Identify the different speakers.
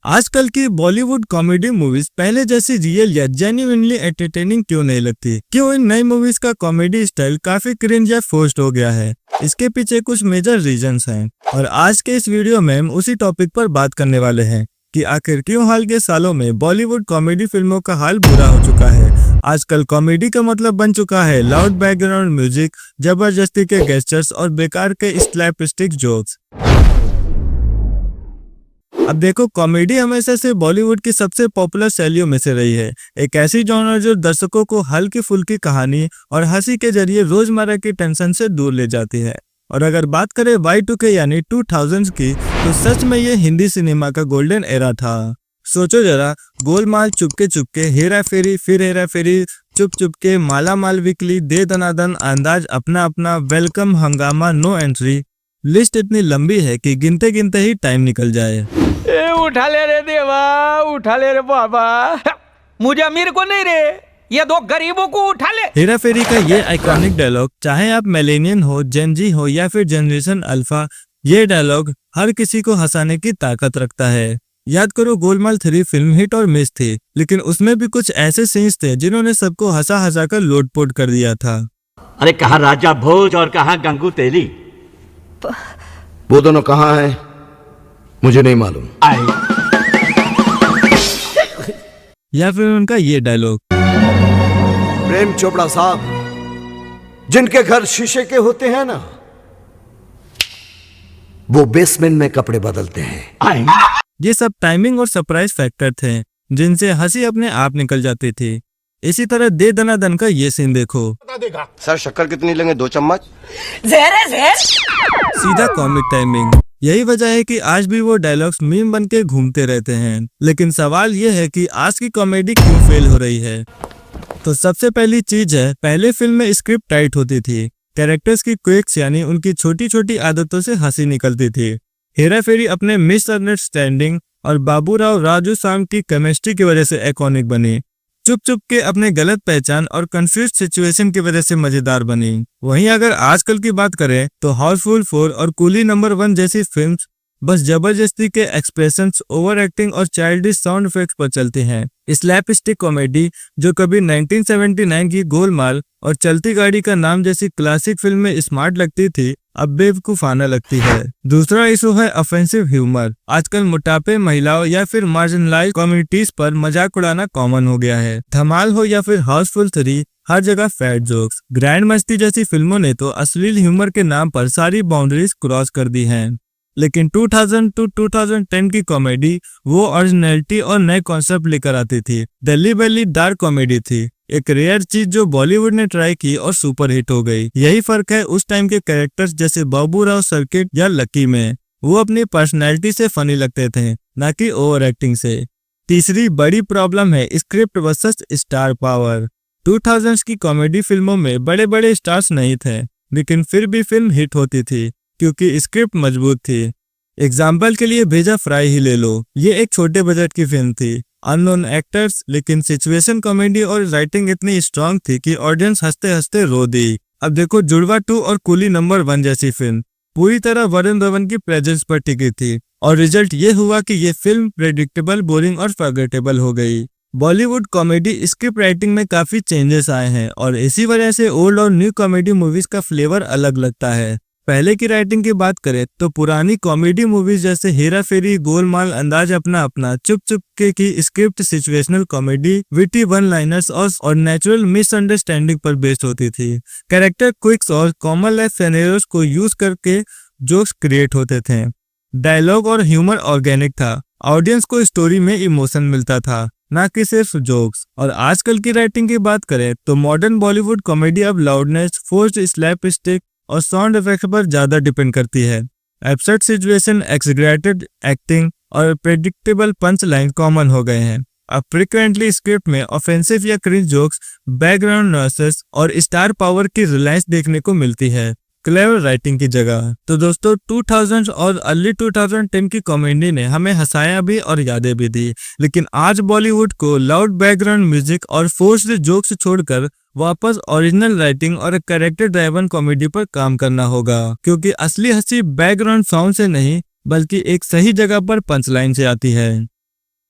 Speaker 1: आजकल की Bollywood comedy movies पहले जैसी रियल या जेन्युइनली एंटरटेनिंग क्यों नहीं लगती? क्यों इन नई मूवीज का कॉमेडी स्टाइल काफी क्रिंज या फोर्स्ड हो गया है? इसके पीछे कुछ मेजर रीजंस हैं और आज के इस वीडियो में हम उसी टॉपिक पर बात करने वाले हैं कि आखिर क्यों हाल के सालों में बॉलीवुड कॉमेडी फिल्मों का हाल बुरा हो चुका है। आजकल कॉमेडी का मतलब बन चुका है लाउड बैकग्राउंड म्यूजिक, जबरदस्ती के गेस्चर्स और बेकार के स्लैपस्टिक जोक्स। अब देखो, कॉमेडी हमेशा से बॉलीवुड की सबसे पॉपुलर शैलियों में से रही है। एक ऐसी जॉनर जो दर्शकों को हल्की फुल्की कहानी और हंसी के जरिए रोजमर्रा की टेंशन से दूर ले जाती है। और अगर बात करें Y2K यानी 2000s की, तो सच में ये हिंदी सिनेमा का गोल्डन एरा था। सोचो जरा, गोलमाल, चुपके चुपके, हेरा फेरी, फिर हेरा फेरी, चुप चुपके, माला माल वीकली, दे दनादन, अंदाज अपना अपना, वेलकम, हंगामा, नो एंट्री। लिस्ट इतनी लंबी है कि गिनते गिनते ही टाइम निकल जाए।
Speaker 2: उठा ले रे देवा, उठा ले रे बाबा, मुझे अमीर को नहीं रे, ये दो गरीबों को उठा ले।
Speaker 1: हेरा फेरी का ये आइकॉनिक डायलॉग, चाहे आप मिलेनियन हो, जेन जी हो या फिर जनरेशन अल्फा, ये डायलॉग हर किसी को हंसाने की ताकत रखता है। याद करो, गोलमाल 3 फिल्म हिट और मिस थी, लेकिन उसमें भी कुछ ऐसे सीन्स थे जिन्होंने सबको हंसा हंसा कर लोटपोट कर दिया था।
Speaker 3: अरे कहाँ राजा भोज और कहाँ गंगू तेली?
Speaker 4: वो दोनों कहाँ हैं मुझे नहीं मालूम।
Speaker 1: या फिर उनका ये डायलॉग,
Speaker 4: प्रेम चोपड़ा साहब, जिनके घर शीशे के होते हैं ना, वो बेसमेंट में कपड़े बदलते हैं।
Speaker 1: ये सब टाइमिंग और सरप्राइज फैक्टर थे जिनसे हंसी अपने आप निकल जाती थी। इसी तरह दे दनादन का ये सीन देखो।
Speaker 4: सर शक्कर कितनी लेंगे? 2 चम्मच।
Speaker 1: सीधा कॉमिक टाइमिंग। यही वजह है कि आज भी वो डायलॉग्स मीम बन के घूमते रहते हैं। लेकिन सवाल ये है कि आज की कॉमेडी क्यों फेल हो रही है? तो सबसे पहली चीज है, पहले फिल्म में स्क्रिप्ट टाइट होती थी, कैरेक्टर्स की क्विक्स यानी उनकी छोटी छोटी आदतों से हंसी निकलती थी। हेरा फेरी अपने मिसअंडरस्टैंडिंग और बाबूराव राजू शाम की केमिस्ट्री की वजह से आइकॉनिक बनी। चुप चुप के अपने गलत पहचान और कंफ्यूज सिचुएशन की वजह से मजेदार बनी। वहीं अगर आजकल की बात करें तो हाउसफुल 4 और कूली नंबर 1 जैसी फिल्म्स बस जबरदस्ती के एक्सप्रेशंस, ओवर एक्टिंग और चाइल्डिश साउंड इफेक्ट्स पर चलती हैं। स्लैपस्टिक कॉमेडी जो कभी 1979 की गोलमाल और चलती गाड़ी का नाम जैसी क्लासिक फिल्म में स्मार्ट लगती थी, अब बेवकूफाना लगती है। दूसरा इशू है ऑफेंसिव ह्यूमर। आजकल मोटापे, महिलाओं या फिर मार्जिनलाइज्ड कम्युनिटीज पर मजाक उड़ाना कॉमन हो गया है। धमाल हो या फिर हाउसफुल 3, हर जगह फैट जोक्स। ग्रैंड मस्ती जैसी फिल्मों ने तो अश्लील ह्यूमर के नाम पर सारी बाउंड्रीज क्रॉस कर दी हैं। लेकिन 2000 to 2010 की कॉमेडी वो ओरिजिनलिटी और नए कॉन्सेप्ट लेकर आती थी। दिल्ली वैली डार्क कॉमेडी थी, एक रेयर चीज जो बॉलीवुड ने ट्राई की और सुपर हिट हो गई। यही फर्क है उस टाइम के कैरेक्टर्स जैसे बाबूराव सर्किट या लकी में। वो अपनी पर्सनैलिटी से फनी लगते थे, न कि ओवर एक्टिंग से। तीसरी बड़ी प्रॉब्लम है script versus star power. 2000s की कॉमेडी फिल्मों में बड़े बड़े स्टार्स नहीं थे, लेकिन फिर भी फिल्म हिट होती थी क्योंकि स्क्रिप्ट मजबूत थी। एग्जाम्पल के लिए भेजा फ्राई ही ले लो, ये एक छोटे बजट की फिल्म थी, अननोन एक्टर्स, लेकिन सिचुएशन कॉमेडी और राइटिंग इतनी स्ट्रांग थी कि ऑडियंस हंसते हंसते रो दी। अब देखो, जुड़वा 2 और कूली नंबर 1 जैसी फिल्म पूरी तरह वरुण धवन की प्रेजेंस पर टिकी थी और रिजल्ट ये हुआ कि ये फिल्म प्रेडिक्टेबल, बोरिंग और फॉरगेटेबल हो गई। बॉलीवुड कॉमेडी स्क्रिप्ट राइटिंग में काफी चेंजेस आए हैं और इसी वजह से ओल्ड और न्यू कॉमेडी मूवीज का फ्लेवर अलग लगता है। पहले की राइटिंग की बात करें तो पुरानी कॉमेडी मूवीज जैसे हेरा फेरी, गोलमाल, अंदाज अपना अपना, चुप चुप के की script situational comedy, witty one liners और नेचुरल मिसअंडरस्टैंडिंग पर बेस्ड होती थी। कैरेक्टर क्विक्स और कॉमन लाइफ सिनेरियोस को यूज करके जोक्स क्रिएट होते थे। डायलॉग और ह्यूमर ऑर्गेनिक था, ऑडियंस को स्टोरी में इमोशन मिलता था, ना कि सिर्फ जोक्स। और आजकल की राइटिंग की बात करें तो मॉडर्न बॉलीवुड कॉमेडी अब लाउडनेस, फोर्स्ड स्लैपस्टिक और साउंड इफेक्ट पर ज्यादा डिपेंड करती है। एब्सर्ड सिचुएशन, एक्सैगरेटेड एक्टिंग और प्रेडिक्टेबल पंच लाइन कॉमन हो गए हैं। अब फ्रिक्वेंटली स्क्रिप्ट में ऑफेंसिव या क्रिंज जोक्स, बैकग्राउंड नॉइसेस और स्टार पावर की रिलायंस देखने को मिलती है, क्लेवर राइटिंग की जगह। तो दोस्तों, 2000 और अर्ली 2010 की कॉमेडी ने हमें हंसाया भी और यादें भी दी, लेकिन आज बॉलीवुड को लाउड बैकग्राउंड म्यूजिक और फोर्स्ड जोक्स छोड़कर वापस ओरिजिनल राइटिंग और कैरेक्टर ड्राइवन कॉमेडी पर काम करना होगा, क्योंकि असली हंसी बैकग्राउंड साउंड से नहीं बल्कि एक सही जगह पर पंचलाइन से आती है।